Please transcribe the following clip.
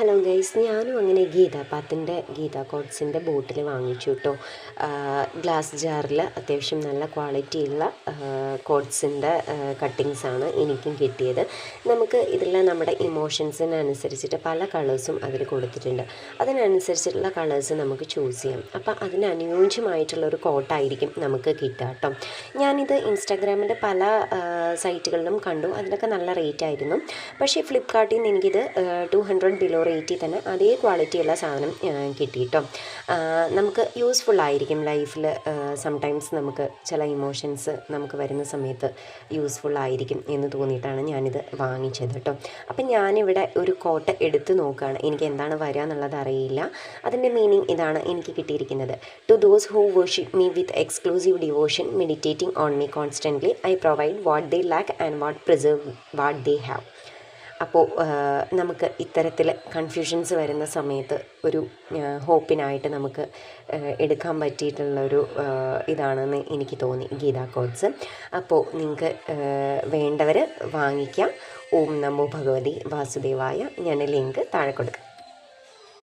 Hello guys, ഞാനും അങ്ങനെ ഗീതാ കോട്സിൻ്റെ ബോട്ടിൽ വാങ്ങിച്ചു കേട്ടോ. ഗ്ലാസ് ജാറിൽ അത്യാവശ്യം നല്ല ക്വാളിറ്റിയുള്ള കോട്സിൻ്റെ കട്ടിങ്സാണ് എനിക്കും കിട്ടിയത്. നമുക്ക് ഇതിൽ നമ്മുടെ ഇമോഷൻസിനനുസരിച്ചിട്ട് പല കളേഴ്സും അതിൽ കൊടുത്തിട്ടുണ്ട്. അതിനനുസരിച്ചിട്ടുള്ള കളേഴ്സ് നമുക്ക് ചൂസ് ചെയ്യാം. അപ്പം അതിനനുയോജ്യമായിട്ടുള്ളൊരു കോട്ടായിരിക്കും നമുക്ക് കിട്ടുക കേട്ടോ. ഞാനിത് ഇൻസ്റ്റാഗ്രാമിൻ്റെ പല സൈറ്റുകളിലും കണ്ടു. അതിലൊക്കെ നല്ല റേറ്റ് ആയിരുന്നു. പക്ഷേ ഫ്ലിപ്കാർട്ടിൽ നിന്ന് എനിക്കിത് 200 ബിലോ റേറ്റിൽ തന്നെ അതേ ക്വാളിറ്റിയുള്ള സാധനം കിട്ടി കേട്ടോ. നമുക്ക് യൂസ്ഫുള്ളായിരിക്കും ലൈഫിൽ. സംടൈംസ് നമുക്ക് ചില ഇമോഷൻസ് നമുക്ക് വരുന്ന സമയത്ത് യൂസ്ഫുള്ളായിരിക്കും എന്ന് തോന്നിയിട്ടാണ് ഞാനിത് വാങ്ങിച്ചത് കേട്ടോ. അപ്പം ഞാനിവിടെ ഒരു കോട്ട് എടുത്ത് നോക്കുകയാണ്. എനിക്ക് എന്താണ് വരിക എന്നുള്ളത് അറിയില്ല. അതിൻ്റെ മീനിങ് ഇതാണ് എനിക്ക് കിട്ടിയിരിക്കുന്നത്. To those who worship me with exclusive devotion meditating on me constantly I provide what they lack and what preserve what they have. അപ്പോൾ നമുക്ക് ഇത്തരത്തിൽ കൺഫ്യൂഷൻസ് വരുന്ന സമയത്ത് ഒരു ഹോപ്പിനായിട്ട് നമുക്ക് എടുക്കാൻ പറ്റിയിട്ടുള്ളൊരു ഇതാണെന്ന് എനിക്ക് തോന്നി ഗീതാ കോട്സ്. അപ്പോൾ നിങ്ങൾക്ക് വേണ്ടവർ വാങ്ങിക്കാം. ഓം നമോ ഭഗവതി വാസുദേവായ. ഞാൻ ലിങ്ക് താഴെ കൊടുക്കാം.